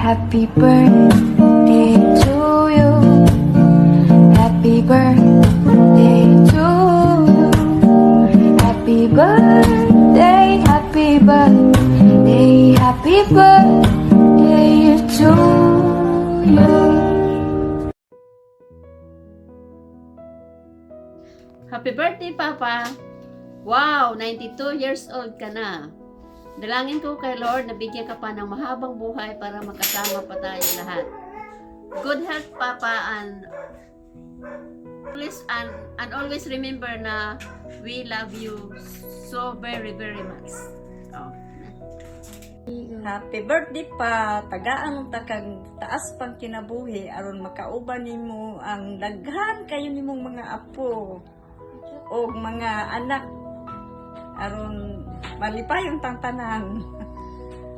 Happy birthday to you. Happy birthday to you. Happy birthday, happy birthday, happy birthday to you. Happy birthday, Papa! Wow! 92 years old ka na. Dalangin ko kay Lord na bigyan ka pa ng mahabang buhay para magkasama pa tayo lahat. Good health, Papa, and always remember na we love you so very, very much. Oh. Happy birthday pa, tagaang takang taas pang kinabuhi aron makauban nimo ang daghan kayo nimong mga apo o mga anak aron malipay ang tanan.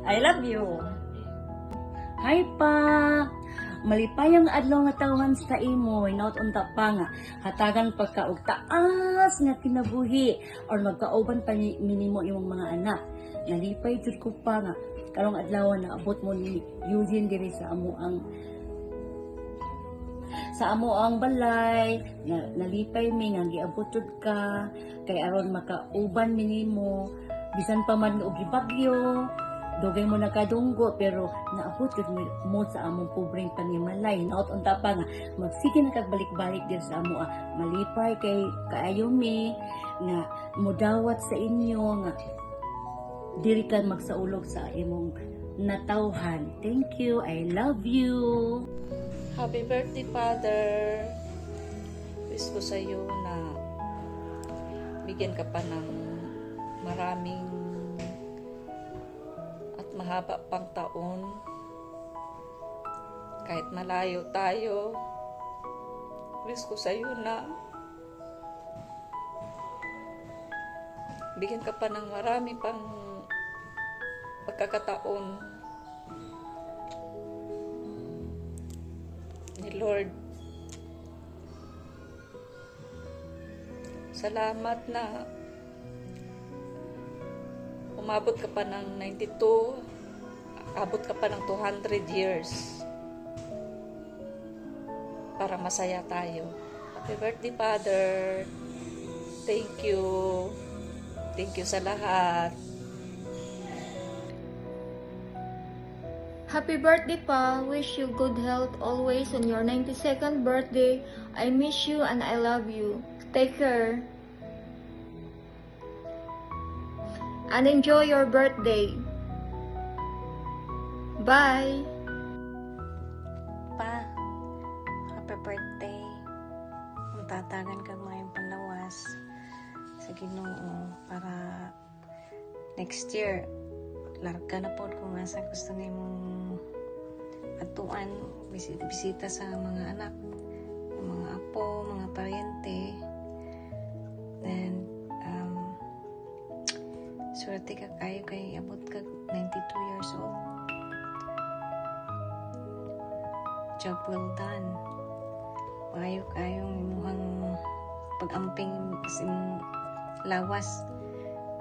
I love you. Hi pa! Malipayang adlaw nga tawhan sa imo, inaot unta pa nga, hatagan pagka og taas nga kinabuhi, or magkauban pa minimo imong mga anak. Nalipay jud ko pa nga, karong adlaw na abot mo ni Eugene diri sa amo ang balay, nalipay mi nga giabot jud ka, kay aron makauban minimo, bisan pa man og gibagyo, dugay mo nakadunggo pero naabot jud mo sa among pobreng panimalay. Naot unta pa nga magsige na kagbalik-balik dir sa amo malipay kay kaayo mi nga modawat sa inyo nga diri ka magsaulog sa imong natawhan. Thank you. I love you. Happy birthday, Father. Wish ko sa iyo na bigyan ka pa ng maraming at mahaba pang taon. Kahit malayo tayo, wish ko sa iyo na bigyan ka pa ng marami pang pagkakataon ni Lord. Salamat na umabot ka pa ng 92, abot ka pa ng 200 years para masaya tayo. Happy birthday, Father. Thank you. Thank you sa lahat. Happy birthday, Pa. Wish you good health always on your 92nd birthday. I miss you and I love you. Take care. And enjoy your birthday. Bye. Pa, happy birthday. Kung tatagan ka ngayong panlawas sa Ginoo para next year larga na po kung asa gusto nimong atuan, bisita sa mga anak, mga apo, mga paryente. Then swerte ka kayo kay abot ka 92 years old. Job well done. Payo kayong imuhang pag-amping kasi lawas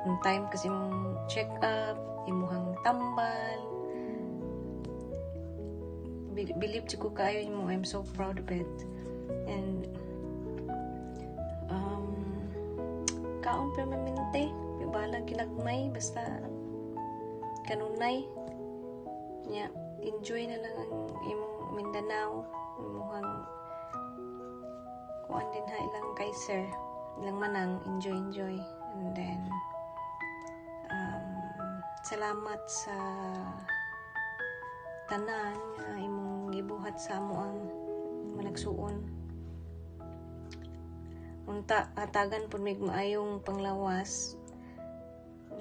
on time kasi mong check up, imuhang tambal. Believe ko kayo mo. I'm so proud of it. And kaon permanente, bala ginagmay basta kanunay. Yeah, enjoy na lang ang imong Mindanao, imuhang kuan din ha ilang kaiser, ilang manang enjoy. And then salamat sa tanan nga imong gibuhat sa amo ang managsuon. Unta hatagan pud mig maayong panglawas,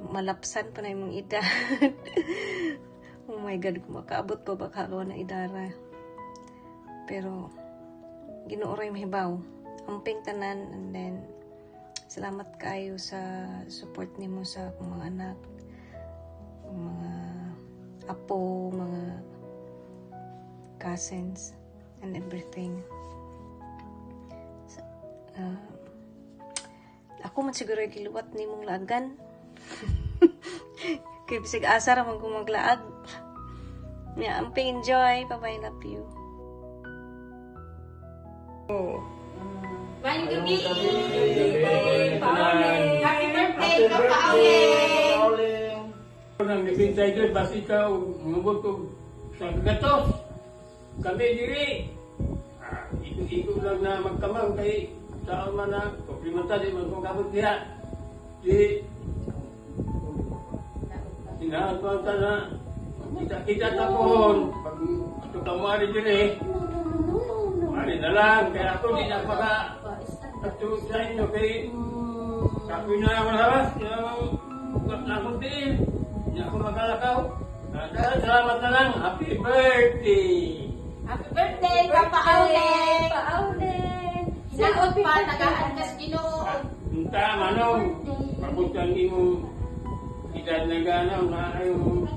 malapsan pa na imong edad. Oh my God, kung makaabot pa baka na idara. Pero Ginoo ray mahibaw, amping tanan. And then salamat kayo sa support nimo sa akong mga anak, mga apo, mga cousins, and everything. Ako man siguro giluwat ni mong lagan. Kaya bisig asa ra man kung maglaag. Yeah, enjoy. Bye-bye, love you. Happy birthday, Papa Auling! Nang nabintay doon, basta ikaw, mabutog sa gatos. Kami diri. Ikot-ikot lang na magkamang kay saan man na, komplimenta di man kong kabot diha. Di, hinahantuan ta na, kita-kita ta pohon. Pag ito ka mari diri, mari na lang. Kaya ako di na maka, ato sa inyo kay, kapoy na ako lawas, akong tiin. Hindi ako makalakaw. Dahil salamat na lang. Happy birthday! Happy birthday, Papa Auling! Papa Auling! Hinaot pa, tagaan kas Ginoo. Unta, manong. Pabutan mo edad na ganaw na yung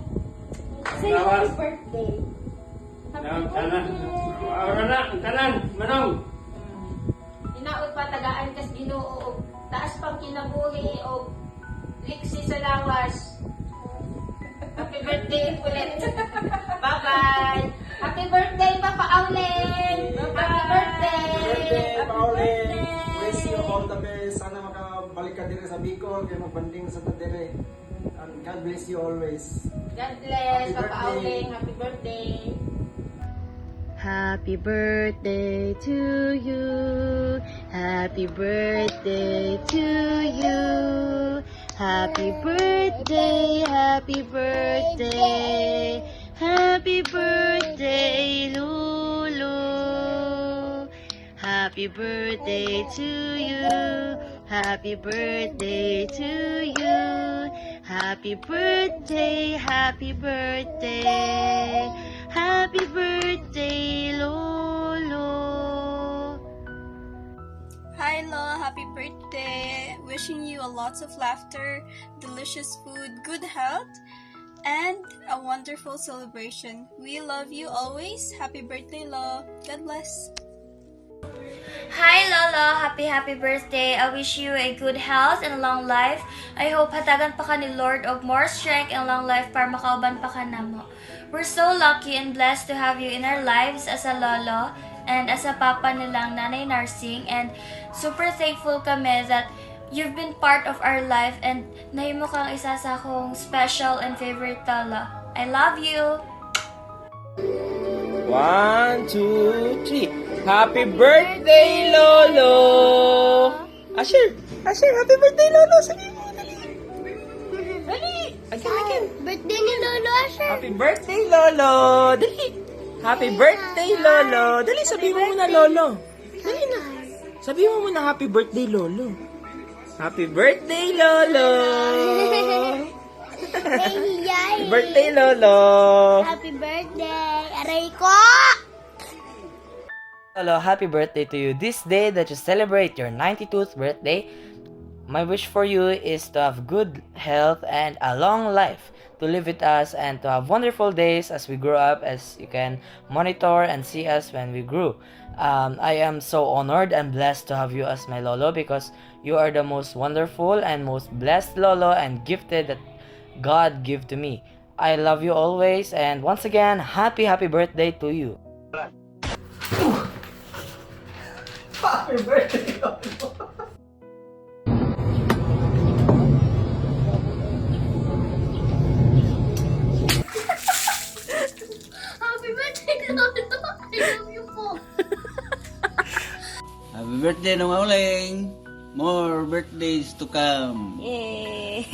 lawas. birthday. Ang tanan. Awara na, ang tanan. Manong. Hinaot pa, tagaan kas Ginoo. Taas pang kinabuhi o liksi sa lawas. Happy birthday ulit. Bye-bye. Happy birthday, Papa Auling. Happy birthday. Pauling, wish you all the best. Sana makabalik ka dire sa Bicol, kaya magbanding sa dire. And God bless you always. God bless, Happy Papa birthday. Auling. Happy birthday. Happy birthday to you. Happy birthday to you. Happy birthday, happy birthday. Happy birthday, Lulu. Happy birthday to you. Happy birthday to you. Happy birthday, happy birthday. Happy birthday, Lolo. Hi Lola, happy birthday. Wishing you a lots of laughter, delicious food, good health, and a wonderful celebration. We love you always. Happy birthday, Lola. God bless. Hi Lolo, happy birthday. I wish you a good health and long life. I hope hatagan pa ka ni Lord of more strength and long life para makauban pa ka namo. We're so lucky and blessed to have you in our lives as a lolo and as a papa nilang Nanay Narsing, and super thankful kami that you've been part of our life and nahimo kang isa sa akong special and favorite lolo. I love you. 1, 2, 3. Happy birthday, Lolo! Asher, happy birthday, Lolo! Sabi mo, dali! Dali! Again. Birthday ni Lolo Asher. Happy birthday, Lolo! Dali! Happy birthday, Lolo! Dali, sabi mo muna, Lolo. Dali na. Sabi mo muna, happy birthday, Lolo. Happy birthday, Lolo! Happy birthday, Lolo! Happy birthday. Aray ko! Lolo, happy birthday to you. This day that you celebrate your 92th birthday, my wish for you is to have good health and a long life, to live with us and to have wonderful days as we grow up, as you can monitor and see us when we grew. I am so honored and blessed to have you as my Lolo, because you are the most wonderful and most blessed Lolo and gifted that God give to me. I love you always, and once again, happy birthday to you. Happy birthday, Lolo! Happy birthday, Lolo! I love you po. Happy birthday, Nong Auling! More birthdays to come! Yay!